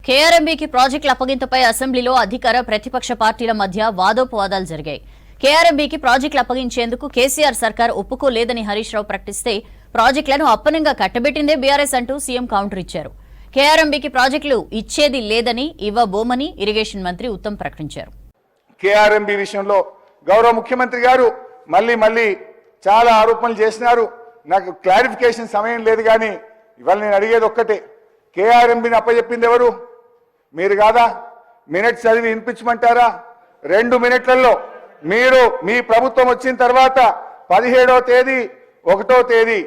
కేఆర్ఎంబీకి ప్రాజెక్టుల అప్పగింతపై అసెంబ్లీలో అధికార ప్రతిపక్ష పార్టీల మధ్య వాదోపవాదాలు జరిగాయి. కేఆర్ఎంబీకి ప్రాజెక్టులు అప్పగించేందుకు కేసీఆర్ సర్కార్ ఒప్పుకోలేదని హరీష్ రావు ప్రకటిస్తే ప్రాజెక్టులను అప్పనంగా కట్టబెట్టిందే బీఆర్ఎస్ అంటూ సీఎం కౌంటర్ ఇచ్చారు. కేఆర్ఎంబీకి ప్రాజెక్టులు ఇచ్చేది లేదని ఇవ్వబోమని ఇరిగేషన్ మంత్రి ఉత్తమ్ ప్రకటించారు. కేఆర్ఎంబీ విషయంలో గౌరవ ముఖ్యమంత్రి గారు మళ్ళీ చాలా ఆరోపణలు చేసినారు. నాకు క్లారిఫికేషన్ సమయం లేదు, కానీ ఇవాళ నేను అడిగేది ఒక్కటే, కేఆర్ఎంబీని అప్పచెప్పింది ఎవరు? మీరు కాదా? మినిట్స్ చదివి వినిపించమంటారా? 2 మినిట్లలో మీరు మీ ప్రభుత్వం వచ్చిన తర్వాత 17వ తేదీ 1వ తేదీ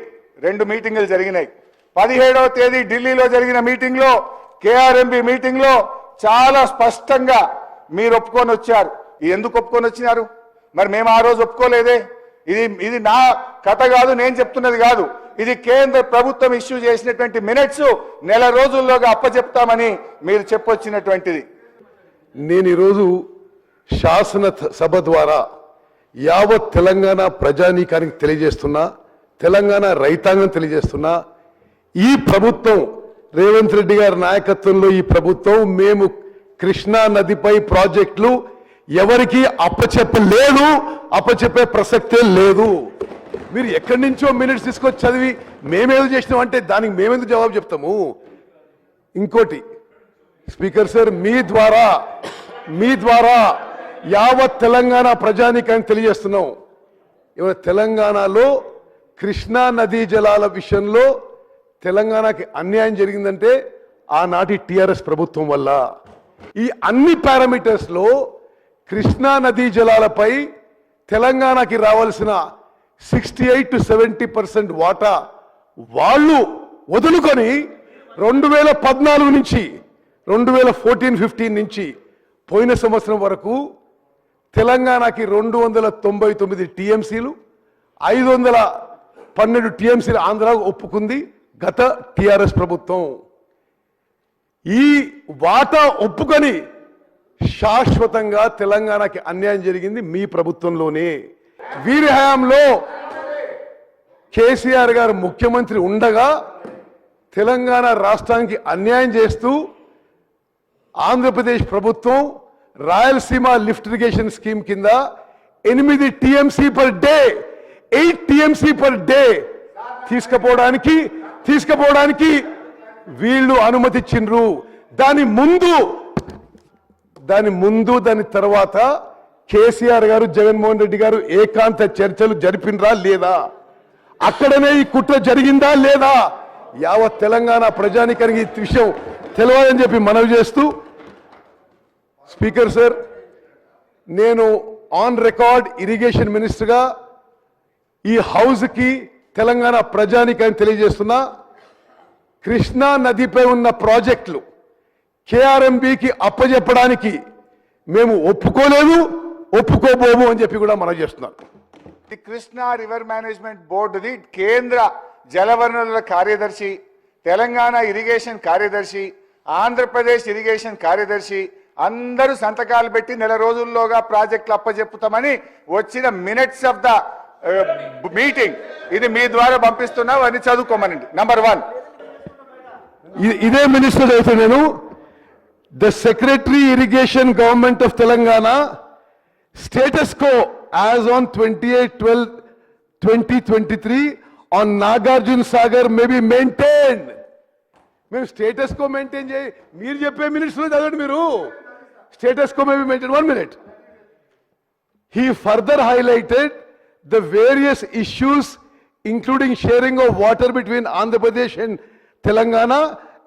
2 మీటింగులు జరిగినాయి. 17వ తేదీ ఢిల్లీలో జరిగిన మీటింగ్లో, కేఆర్ఎంబీ మీటింగ్లో చాలా స్పష్టంగా మీరు ఒప్పుకొని వచ్చారు. ఎందుకు ఒప్పుకొని వచ్చినారు? మరి మేము ఆ రోజు ఒప్పుకోలేదే. ఇది నా కథ కాదు, నేను చెప్తున్నది కాదు. ఇది కేంద్ర ప్రభుత్వం ఇష్యూ చేసినటువంటి మినిట్స్ నెల రోజుల్లోగా అప్పచెప్తామని మీరు చెప్పొచ్చినటువంటిది. నేను ఈరోజు శాసన సభ ద్వారా యావత్ తెలంగాణ ప్రజానీకానికి తెలియజేస్తున్నా, తెలంగాణ రైతాంగం తెలియజేస్తున్నా, ఈ ప్రభుత్వం రేవంత్ రెడ్డి గారి నాయకత్వంలో ఈ ప్రభుత్వం మేము కృష్ణా నదిపై ప్రాజెక్టులు ఎవరికి అప్పచెప్పలేదు, అప్పచెప్పే ప్రసక్తే లేదు. మీరు ఎక్కడి నుంచో మినిట్స్ తీసుకొచ్చి చదివి మేమేదో చేసినాం అంటే దానికి మేమెందుకు జవాబు చెప్తాము? ఇంకోటి స్పీకర్ సార్, మీ ద్వారా యావత్ తెలంగాణ ప్రజానీకాన్ని తెలియజేస్తున్నాం. ఏమైనా తెలంగాణలో కృష్ణా నదీ జలాల విషయంలో తెలంగాణకి అన్యాయం జరిగిందంటే ఆనాటి టిఆర్ఎస్ ప్రభుత్వం వల్ల. ఈ అన్ని పారామీటర్స్లో కృష్ణా నదీ జలాలపై తెలంగాణకి రావాల్సిన 68 to 70% వాటా వాళ్ళు వదులుకొని 2014 నుంచి 2014-15 నుంచి పోయిన సంవత్సరం వరకు తెలంగాణకి 299 టీఎంసీలు 512 టీఎంసీలు ఆంధ్రాకు ఒప్పుకుంది గత టిఆర్ఎస్ ప్రభుత్వం. ఈ వాటా ఒప్పుకొని శాశ్వతంగా తెలంగాణకి అన్యాయం జరిగింది మీ ప్రభుత్వంలోనే. వీరి హయాంలో కేసీఆర్ గారు ముఖ్యమంత్రి ఉండగా తెలంగాణ రాష్ట్రానికి అన్యాయం చేస్తూ ఆంధ్రప్రదేశ్ ప్రభుత్వం రాయలసీమ లిఫ్ట్ ఇరిగేషన్ స్కీమ్ కింద 8 TMC per day 8 TMC per day తీసుకుపోవడానికి వీళ్ళు అనుమతిచ్చిండ్రు. దాని తర్వాత కేసీఆర్ గారు జగన్మోహన్ రెడ్డి గారు ఏకాంత చర్చలు జరిపినరా లేదా? అక్కడనే ఈ కుట్ర జరిగిందా లేదా? యావత్ తెలంగాణ ప్రజానికానికి ఈ విషయం తెలియాలని చెప్పి మనవి చేస్తూ, స్పీకర్ సార్, నేను ఆన్ రికార్డ్ ఇరిగేషన్ మినిస్టర్గా ఈ హౌస్కి తెలంగాణ ప్రజానికాన్ని తెలియజేస్తున్నా, కృష్ణా నదిపై ఉన్న ప్రాజెక్టులు కేఆర్ఎంబీకి అప్పజెప్పడానికి మేము ఒప్పుకోలేదు, ఒప్పుకోబోము అని చెప్పి కూడా మనం చేస్తున్నాం. కృష్ణా రివర్ మేనేజ్మెంట్ బోర్డుది కేంద్ర జలవనరుల కార్యదర్శి, తెలంగాణ ఇరిగేషన్ కార్యదర్శి, ఆంధ్రప్రదేశ్ ఇరిగేషన్ కార్యదర్శి అందరూ సంతకాలు పెట్టి నెల రోజుల్లోగా ప్రాజెక్టులు అప్పచెప్పుతామని వచ్చిన మినిట్స్ ఆఫ్ ద మీటింగ్ ఇది మీ ద్వారా పంపిస్తున్నాం అని చదువుకోమనండి. నంబర్ 1 ఇదే మినిస్టర్ అయితే నేను the secretary irrigation government of Telangana status quo as on 28/12/2023 on Nagarjuna Sagar may be maintained. మేము స్టేటస్ కో మెయింటైన్ చేయి, మీరు చెప్పే మినిట్స్లో చదవండి. మీరు status quo may be maintain. 1 minute. He further highlighted the various issues including sharing of water between Andhra Pradesh and Telangana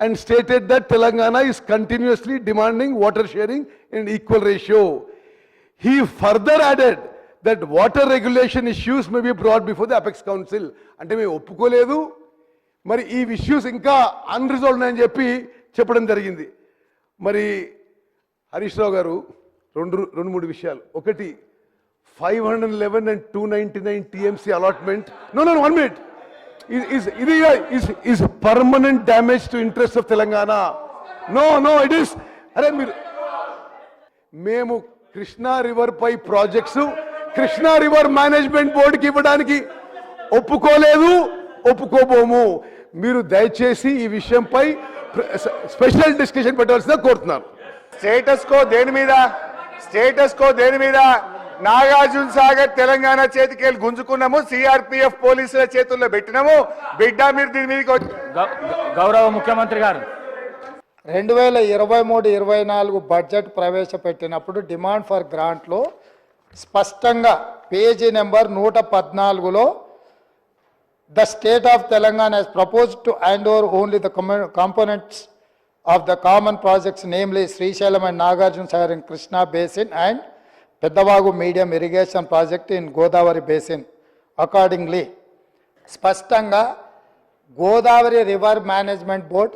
and stated that Telangana is continuously demanding water sharing in equal ratio. He further added that water regulation issues may be brought before the Apex Council. అంటే మేము ఒప్పుకోలేదు, మరి ఈ issues ఇంకా unresolved అని చెప్పి చెప్పడం జరిగింది. మరి హరీష్ రావు గారు రెండు మూడు విషయాలు. ఒకటి 511 and 299 TMC allotment. No, 1 minute. Is permanent damage to interest of Telangana. No, it is. అరే మేము కృష్ణా రివర్ పై ప్రాజెక్ట్స్ కృష్ణా రివర్ మేనేజ్మెంట్ బోర్డుకి ఇవ్వడానికి ఒప్పుకోలేదు, ఒప్పుకోబోము. మీరు దయచేసి ఈ విషయంపై స్పెషల్ డిస్కషన్ పెట్టవలసిందిగా కోరుతున్నాను. స్టేటస్ కో దేని మీద నాగార్జున సాగర్ తెలంగాణ చేతికెళ్ళి గుంజుకున్నాము, సిఆర్పిఎఫ్ పోలీసుల చేతుల్లో పెట్టినాము. బిడ్డ మీరు దీని మీదకి గౌరవ ముఖ్యమంత్రి గారు 2023-24 బడ్జెట్ ప్రవేశపెట్టినప్పుడు డిమాండ్ ఫర్ గ్రాంట్లో స్పష్టంగా పేజీ నెంబర్ 114లో the state of Telangana has proposed to hand over only the components of the common projects, namely Srisailam and Nagarjuna Sagar in Krishna Basin and Peddavagu medium irrigation project in Godavari Basin. Accordingly, స్పష్టంగా Godavari river management board,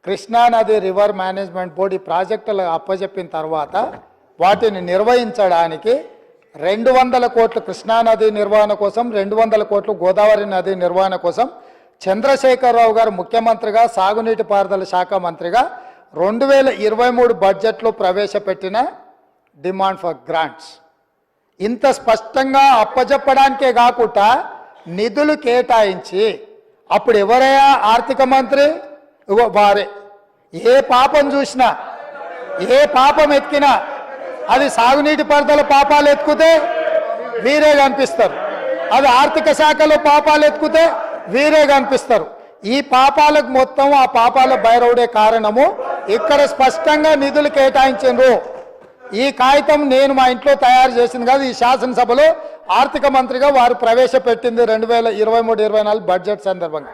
కృష్ణానది river management board ఈ ప్రాజెక్టులు అప్పజెప్పిన తర్వాత వాటిని నిర్వహించడానికి 200 కోట్లు కృష్ణానది నిర్వహణ కోసం, 200 కోట్లు గోదావరి నది నిర్వహణ కోసం చంద్రశేఖరరావు గారు ముఖ్యమంత్రిగా, సాగునీటి పారుదల శాఖ మంత్రిగా 2023 బడ్జెట్లో ప్రవేశపెట్టిన డిమాండ్ ఫర్ గ్రాంట్స్. ఇంత స్పష్టంగా అప్పజెప్పడానికే కాకుండా నిధులు కేటాయించి అప్పుడు ఎవరయ్యా ఆర్థిక మంత్రి? వారే. ఏ పాపం చూసినా, ఏ పాపం ఎత్తికినా అది సాగునీటి పారుదల పాపాలు ఎత్తుకుతే వీరే కనిపిస్తారు, అది ఆర్థిక శాఖలో పాపాలు ఎత్తుకుతే వీరే కనిపిస్తారు. ఈ పాపాలకు మొత్తం ఆ పాపాల భైరవుడే కారణము. ఇక్కడ స్పష్టంగా నిధులు కేటాయించారు. ఈ కాగితం నేను మా ఇంట్లో తయారు చేసింది కాదు, ఈ శాసనసభలో ఆర్థిక మంత్రిగా వారు ప్రవేశపెట్టింది 2023-24 బడ్జెట్ సందర్భంగా.